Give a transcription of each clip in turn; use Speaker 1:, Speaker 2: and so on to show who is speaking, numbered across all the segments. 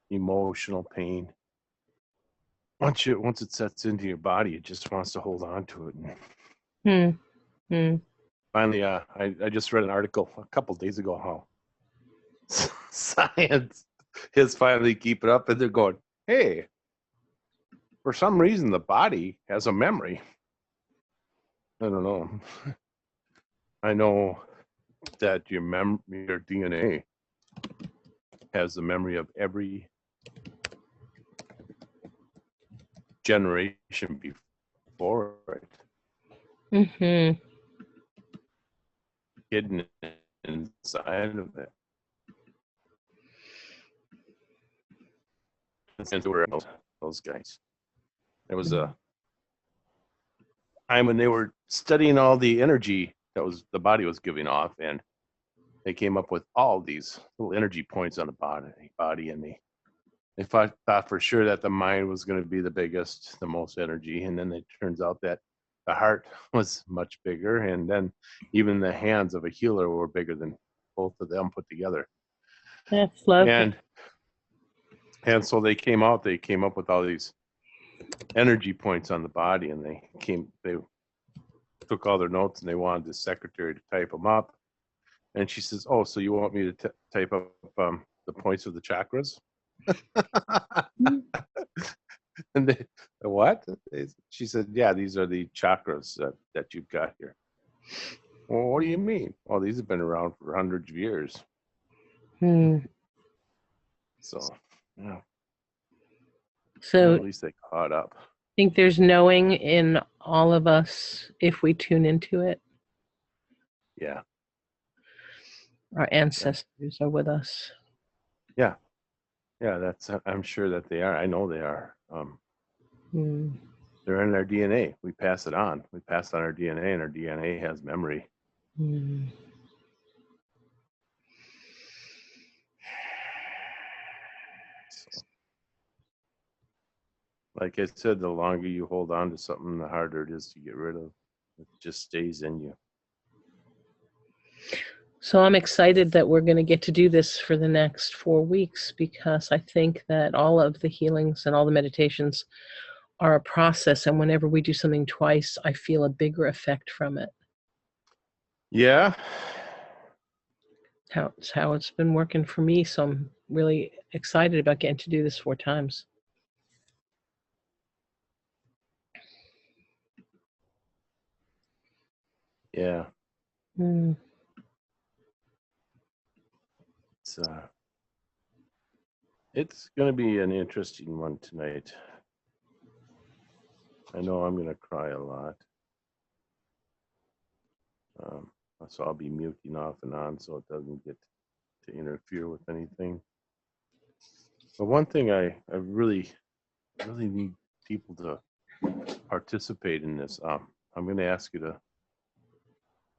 Speaker 1: emotional pain. Once it sets into your body, it just wants to hold on to it. And finally, I just read an article a couple days ago how science is finally keeping up, and they're going, hey, for some reason the body has a memory. I don't know. I know that your DNA has the memory of every generation before it, hidden inside of it. And were those guys. There was a time when they were studying all the energy that the body was giving off, and they came up with all these little energy points on the body, and they thought for sure that the mind was going to be the biggest, the most energy, and then it turns out that the heart was much bigger, and then even the hands of a healer were bigger than both of them put together.
Speaker 2: That's lovely.
Speaker 1: And so they came up with all these energy points on the body, and they took all their notes, and they wanted the secretary to type them up. And she says, "Oh, so you want me to type up the points of the chakras?" And what? She said, "Yeah, these are the chakras that you've got here." Well, what do you mean? Well, these have been around for hundreds of years. So, yeah.
Speaker 2: So
Speaker 1: at least they caught up.
Speaker 2: I think there's knowing in all of us if we tune into it.
Speaker 1: Yeah.
Speaker 2: Our ancestors are with us.
Speaker 1: Yeah. Yeah, I'm sure that they are. I know they are. They're in our DNA. We pass it on. We pass on our DNA, and our DNA has memory. So, like I said, the longer you hold on to something, the harder it is to get rid of. It just stays in you.
Speaker 2: So I'm excited that we're going to get to do this for the next 4 weeks, because I think that all of the healings and all the meditations are a process. And whenever we do something twice, I feel a bigger effect from it.
Speaker 1: Yeah.
Speaker 2: It's how it's been working for me. So I'm really excited about getting to do this 4 times.
Speaker 1: Yeah. It's going to be an interesting one tonight. I know I'm going to cry a lot. So I'll be muting off and on so it doesn't get to interfere with anything. But one thing I really need people to participate in this. I'm going to ask you to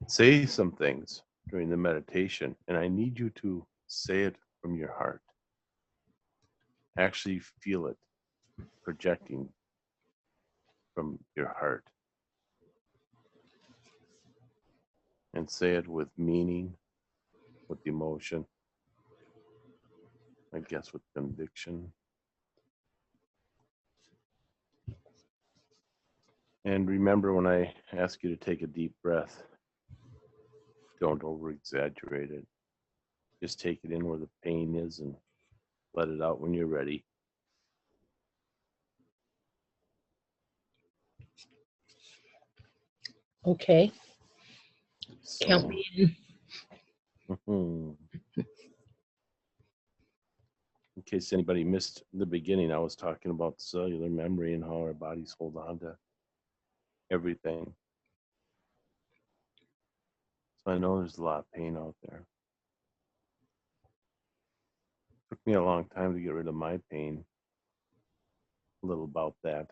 Speaker 1: say some things during the meditation, and I need you to say it from your heart. Actually feel it projecting from your heart. And say it with meaning, with emotion, I guess with conviction. And remember, when I ask you to take a deep breath, don't over-exaggerate it. Just take it in where the pain is and let it out when you're ready.
Speaker 2: Okay. So, count me
Speaker 1: in. In case anybody missed the beginning, I was talking about cellular memory and how our bodies hold on to everything. So I know there's a lot of pain out there. It took me a long time to get rid of my pain. A little about that.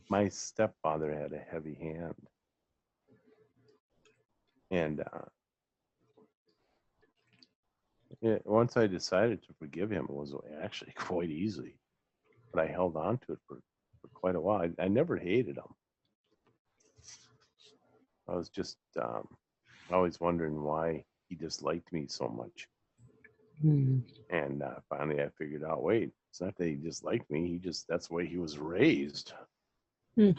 Speaker 1: My stepfather had a heavy hand. And once I decided to forgive him, it was actually quite easy. But I held on to it for quite a while. I never hated him. I was just always wondering why he disliked me so much.
Speaker 2: Mm.
Speaker 1: And finally, I figured out, wait, it's not that he disliked me. That's the way he was raised.
Speaker 2: Mm.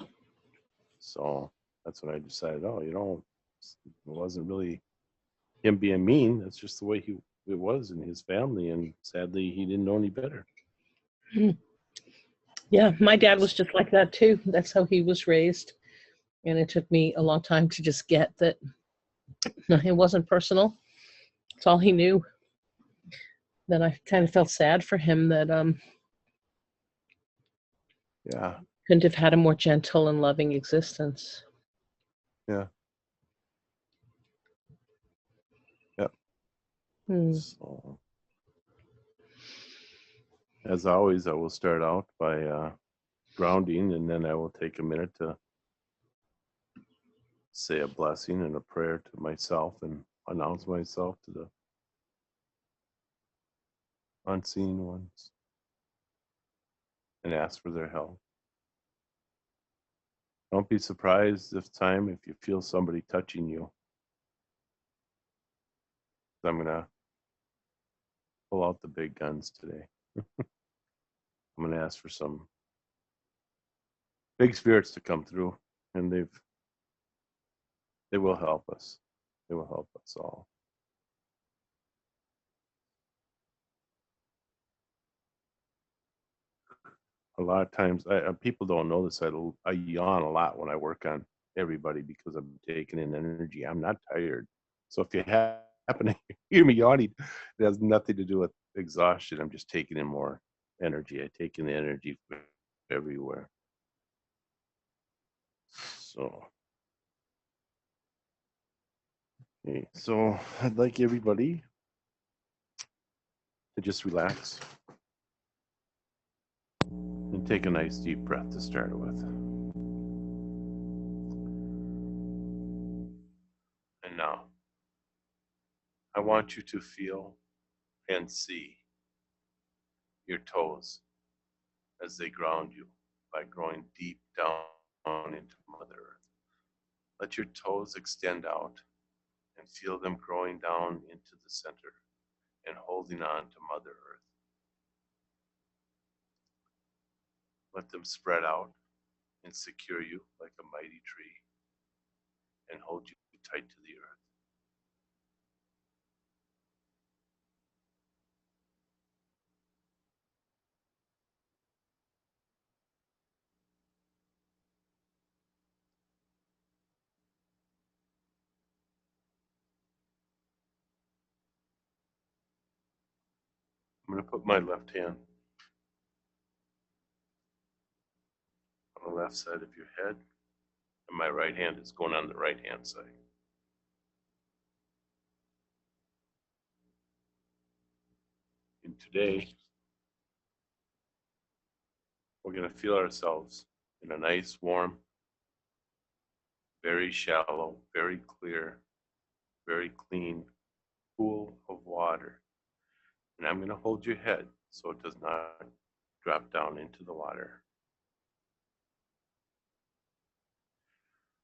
Speaker 1: So that's when I decided, oh, it wasn't really him being mean. That's just the way it was in his family. And sadly, he didn't know any better.
Speaker 2: Mm. Yeah, my dad was just like that too. That's how he was raised. And it took me a long time to just get that it wasn't personal. It's all he knew. Then I kind of felt sad for him that
Speaker 1: Yeah.
Speaker 2: couldn't have had a more gentle and loving existence.
Speaker 1: Yeah. Yep.
Speaker 2: Mm.
Speaker 1: So, as always, I will start out by grounding, and then I will take a minute to say a blessing and a prayer to myself and announce myself to the unseen ones and ask for their help. Don't be surprised this time if you feel somebody touching you. I'm going to pull out the big guns today. I'm going to ask for some big spirits to come through, and they will help us. They will help us all. A lot of times, people don't know this. I yawn a lot when I work on everybody because I'm taking in energy. I'm not tired. So if you happen to hear me yawning, it has nothing to do with exhaustion. I'm just taking in more energy. I take in the energy from everywhere. So, okay. So I'd like everybody to just relax and take a nice deep breath to start with. And now, I want you to feel and see your toes as they ground you by growing deep down into Mother Earth. Let your toes extend out and feel them growing down into the center and holding on to Mother Earth. Let them spread out and secure you like a mighty tree and hold you tight to the earth. I'm going to put my left hand on the left side of your head, and my right hand is going on the right hand side. And today, we're going to feel ourselves in a nice, warm, very shallow, very clear, very clean pool of water. And I'm going to hold your head so it does not drop down into the water.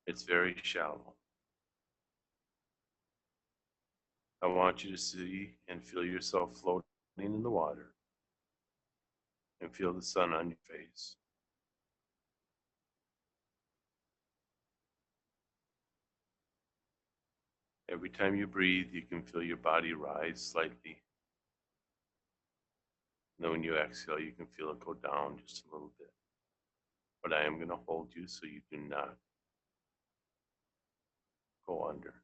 Speaker 1: It's very shallow. I want you to see and feel yourself floating in the water and feel the sun on your face. Every time you breathe, you can feel your body rise slightly. And then when you exhale, you can feel it go down just a little bit. But I am going to hold you so you do not go under.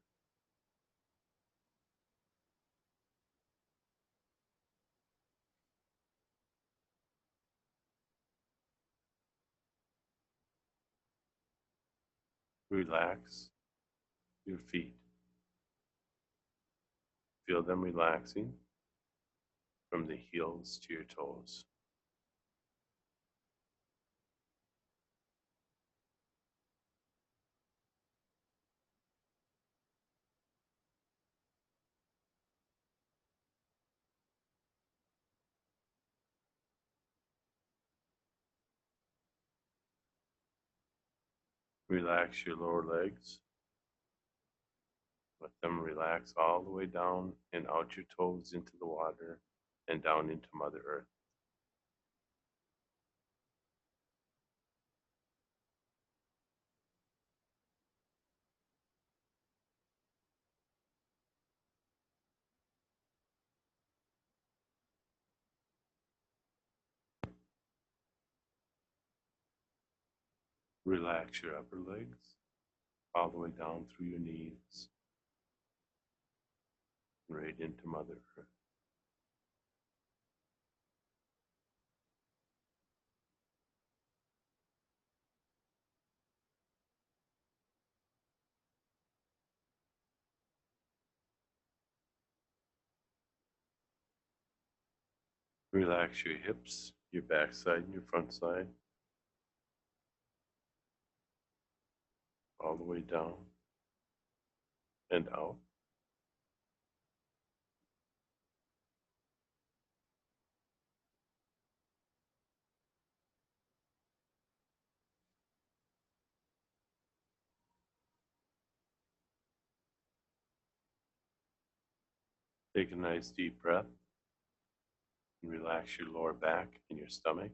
Speaker 1: Relax your feet. Feel them relaxing from the heels to your toes. Relax your lower legs. Let them relax all the way down and out your toes into the water and down into Mother Earth. Relax your upper legs all the way down through your knees, right into Mother Earth. Relax your hips, your backside and your front side, all the way down and out. Take a nice deep breath and relax your lower back and your stomach.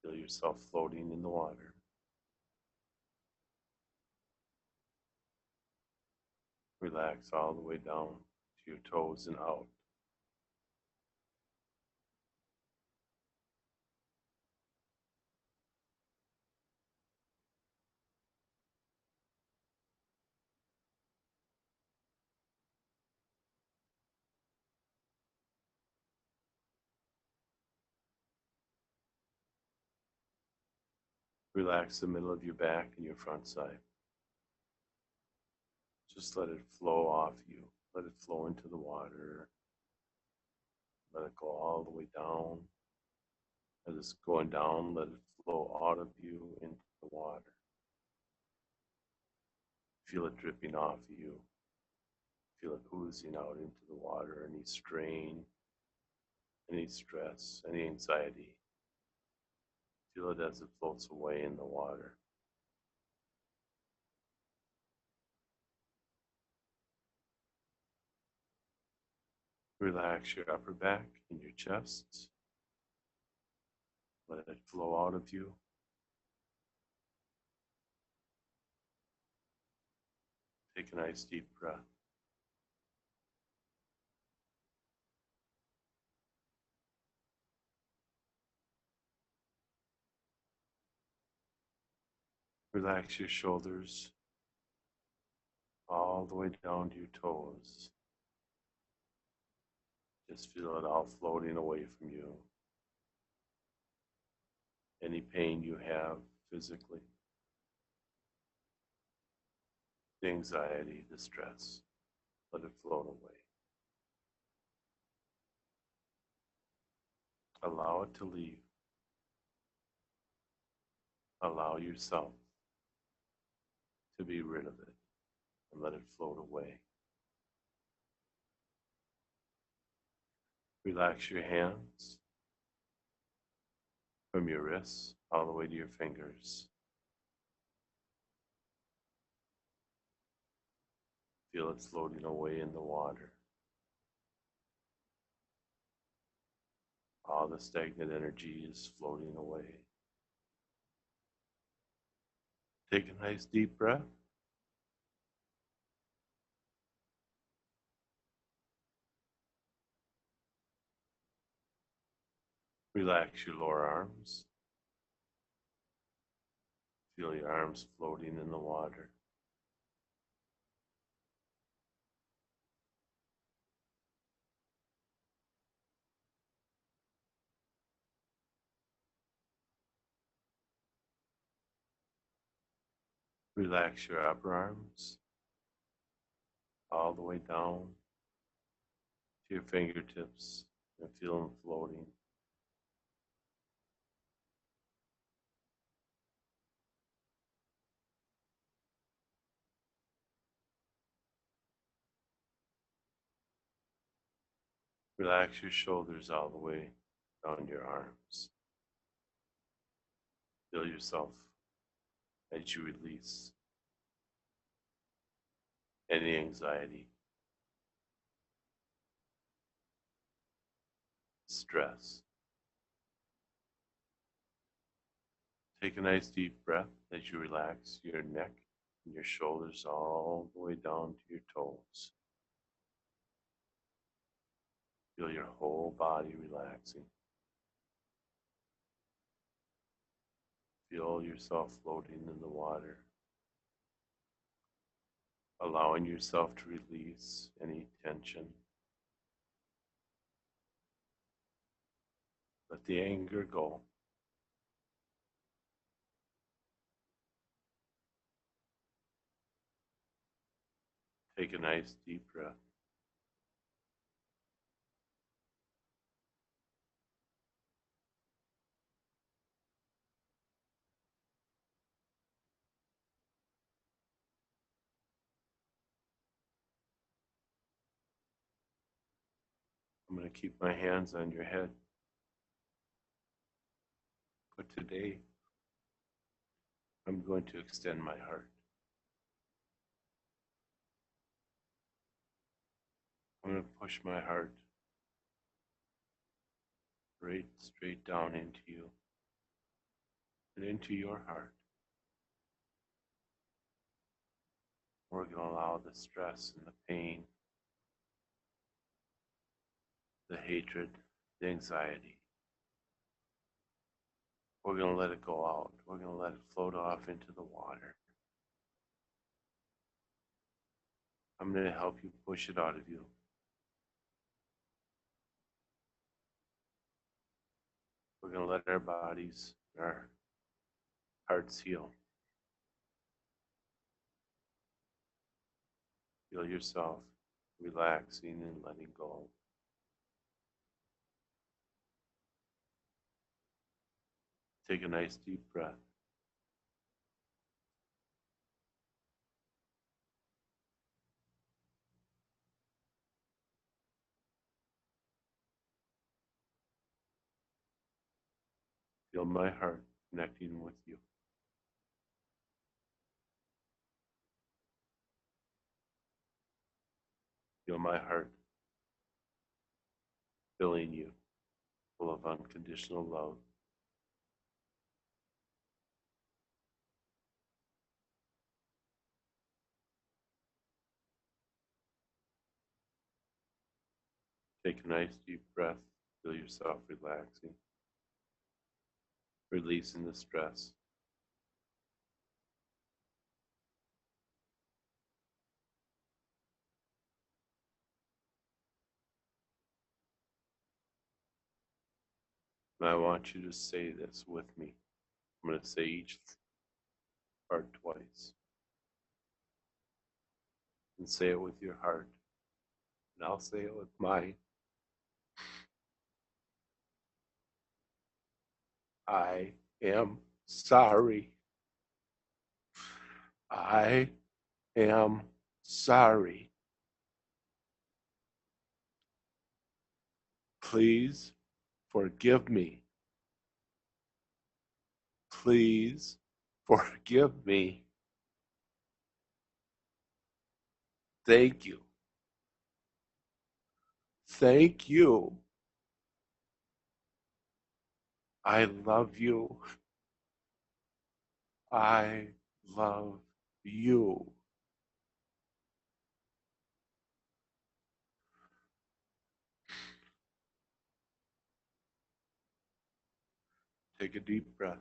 Speaker 1: Feel yourself floating in the water. Relax all the way down to your toes and out. Relax the middle of your back and your front side. Just let it flow off you. Let it flow into the water. Let it go all the way down. As it's going down, let it flow out of you into the water. Feel it dripping off you. Feel it oozing out into the water. Any strain, any stress, any anxiety. Feel it as it floats away in the water. Relax your upper back and your chest. Let it flow out of you. Take a nice deep breath. Relax your shoulders all the way down to your toes. Just feel it all floating away from you. Any pain you have physically, the anxiety, the stress, let it float away. Allow it to leave. Allow yourself to be rid of it and let it float away. Relax your hands from your wrists all the way to your fingers. Feel it floating away in the water. All the stagnant energy is floating away. Take a nice deep breath. Relax your lower arms. Feel your arms floating in the water. Relax your upper arms all the way down to your fingertips and feel them floating. Relax your shoulders all the way down your arms. Feel yourself as you release. any anxiety, stress. Take a nice deep breath as you relax your neck and your shoulders all the way down to your toes. Feel your whole body relaxing. Feel yourself floating in the water, allowing yourself to release any tension. Let the anger go. Take a nice deep breath. I'm going to keep my hands on your head. But today, I'm going to extend my heart. I'm going to push my heart right straight down into you and into your heart. We're going to allow the stress and the pain, the hatred, the anxiety. We're going to let it go out. We're going to let it float off into the water. I'm going to help you push it out of you. We're going to let our bodies, our hearts heal. Feel yourself relaxing and letting go. Take a nice deep breath. Feel my heart connecting with you. Feel my heart filling you full of unconditional love. Take a nice deep breath. Feel yourself relaxing, releasing the stress. And I want you to say this with me. I'm going to say each part twice. And say it with your heart. And I'll say it with mine. I am sorry. I am sorry. Please forgive me. Please forgive me. Thank you. Thank you. I love you. I love you. Take a deep breath.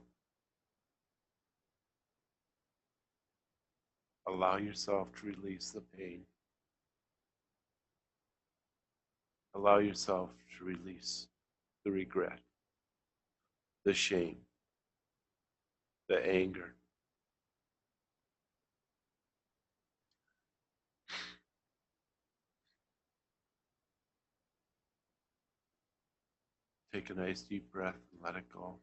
Speaker 1: Allow yourself to release the pain. Allow yourself to release the regret, the shame, the anger. Take a nice deep breath and let it go.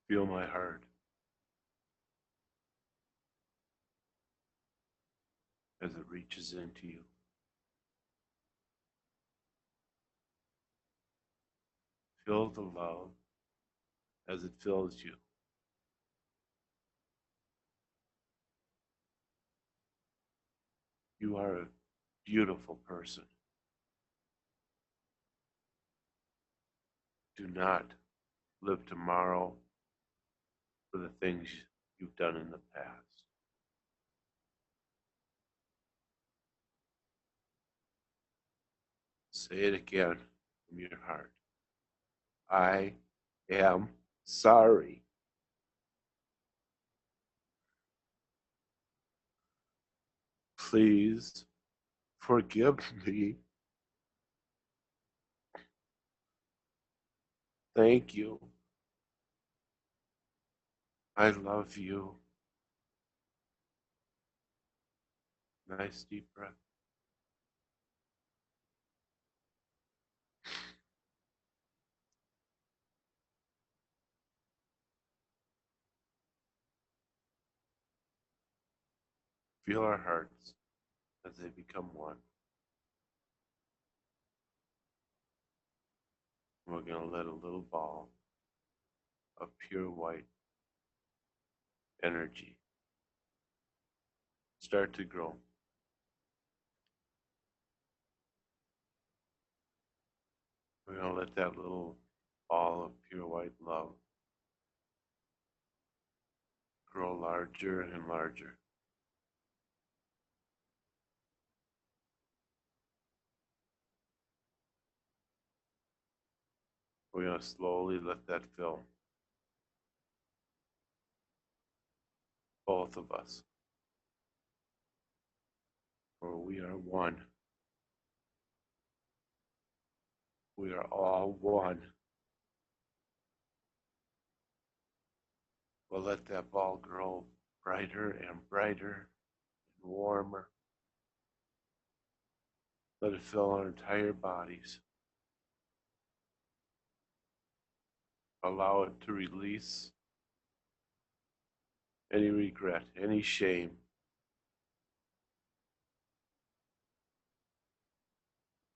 Speaker 1: Feel my heart as it reaches into you. Feel the love as it fills you. You are a beautiful person. Do not live tomorrow for the things you've done in the past. Say it again from your heart. I am sorry. Please forgive me. Thank you. I love you. Nice deep breath. Feel our hearts as they become one. We're going to let a little ball of pure white energy start to grow. We're going to let that little ball of pure white love grow larger and larger. We're going to slowly let that fill both of us. For we are one. We are all one. We'll let that ball grow brighter and brighter and warmer. Let it fill our entire bodies. Allow it to release any regret, any shame.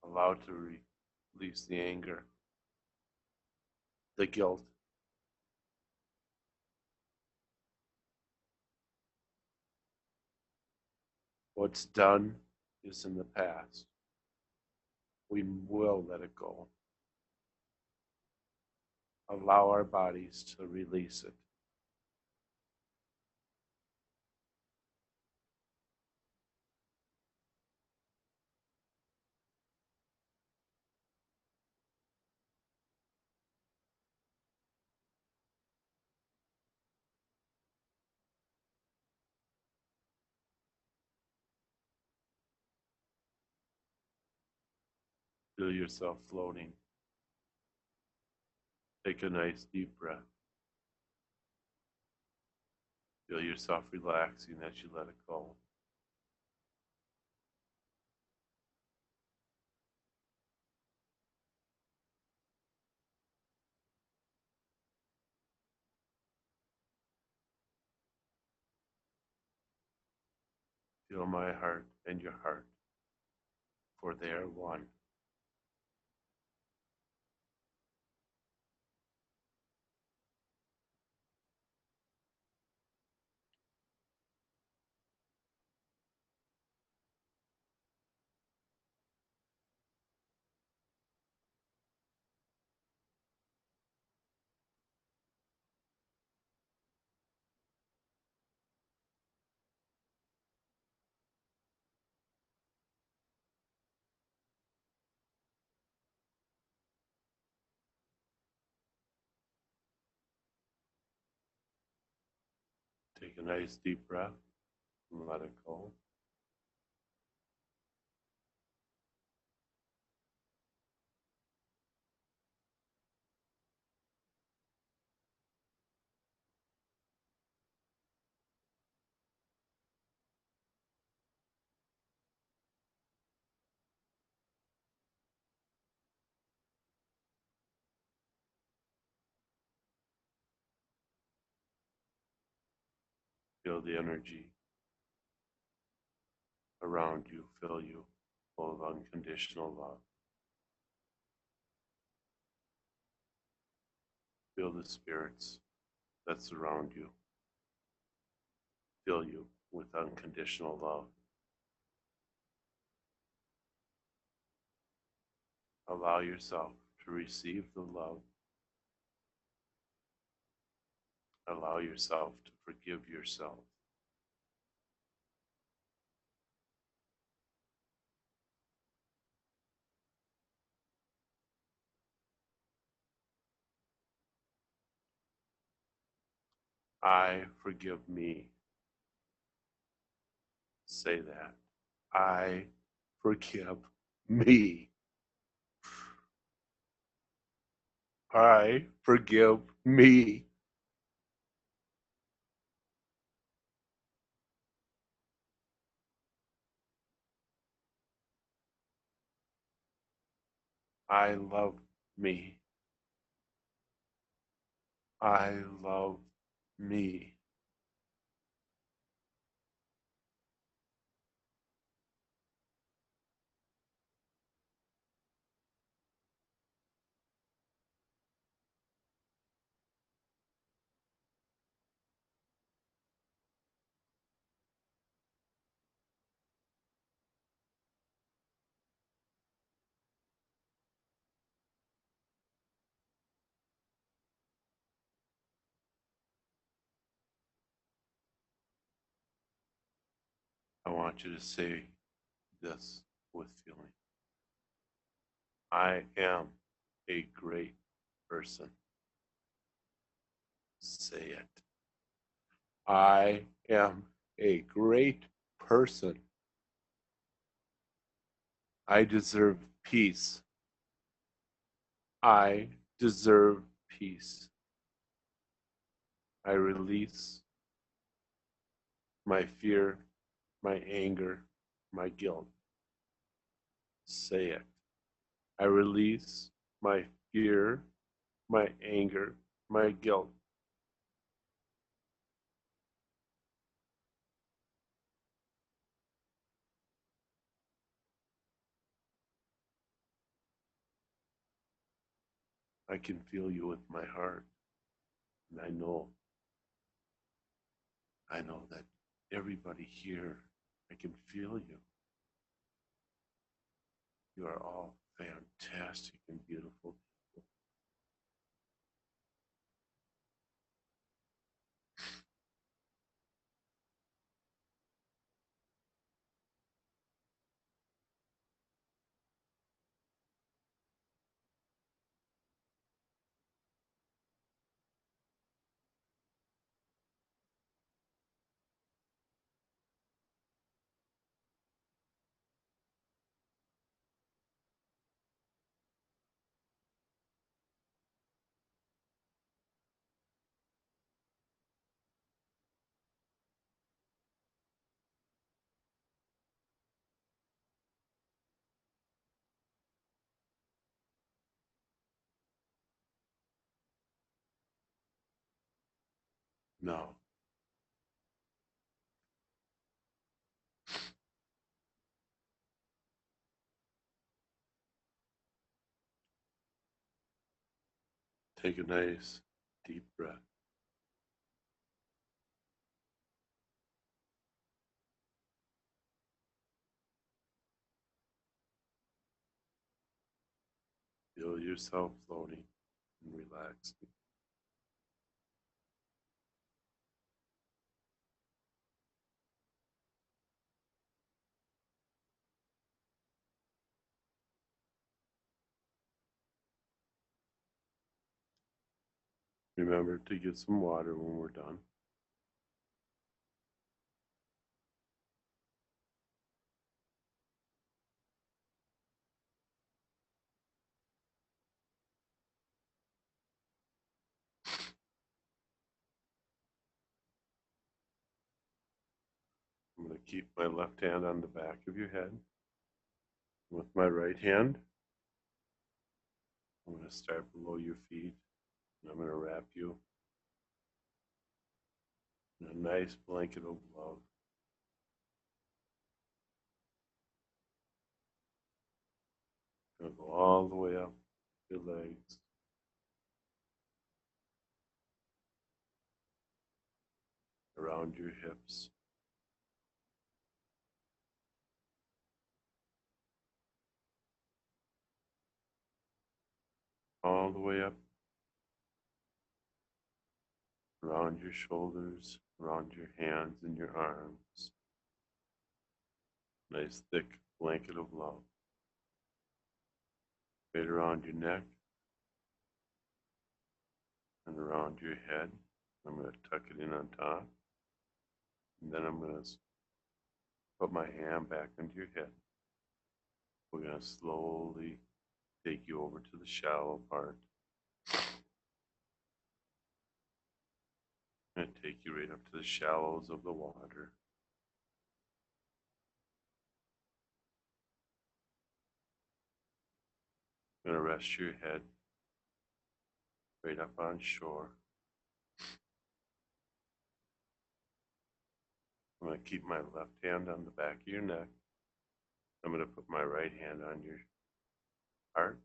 Speaker 1: Allow it to release the anger, the guilt. What's done is in the past. We will let it go. Allow our bodies to release it. Feel yourself floating. Take a nice deep breath. Feel yourself relaxing as you let it go. Feel my heart and your heart, for they are one. Take a nice deep breath and let it go. Feel the energy around you fill you full of unconditional love. Feel the spirits that surround you fill you with unconditional love. Allow yourself to receive the love. Allow yourself to forgive yourself. I forgive me. Say that. I forgive me. I forgive me. I love me. I love me. I want you to say this with feeling. I am a great person. Say it. I am a great person. I deserve peace. I deserve peace. I release my fear, my anger, my guilt. Say it. I release my fear, my anger, my guilt. I can feel you with my heart. And I know that everybody here, I can feel you. You are all fantastic and beautiful people. No, take a nice deep breath. Feel yourself floating and relaxing. Remember to get some water when we're done. I'm going to keep my left hand on the back of your head. With my right hand, I'm going to start below your feet, and I'm going to wrap you in a nice blanket of love. Gonna go all the way up your legs, around your hips, all the way up around your shoulders, around your hands and your arms. Nice thick blanket of love. Right around your neck and around your head. I'm going to tuck it in on top. And then I'm going to put my hand back into your head. We're going to slowly take you over to the shallow part. I'm going to take you right up to the shallows of the water. I'm going to rest your head right up on shore. I'm going to keep my left hand on the back of your neck. I'm going to put my right hand on your heart.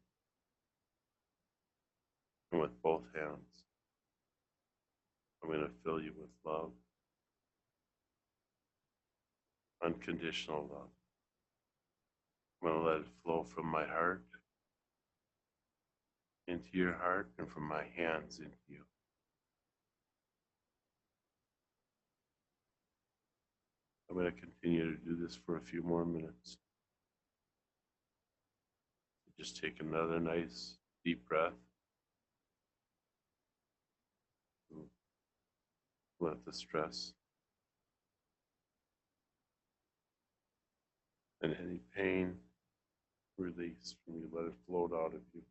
Speaker 1: And with both hands, I'm going to fill you with love, unconditional love. I'm going to let it flow from my heart into your heart and from my hands into you. I'm going to continue to do this for a few more minutes. Just take another nice deep breath. Let the stress and any pain release from you. Let it float out of you.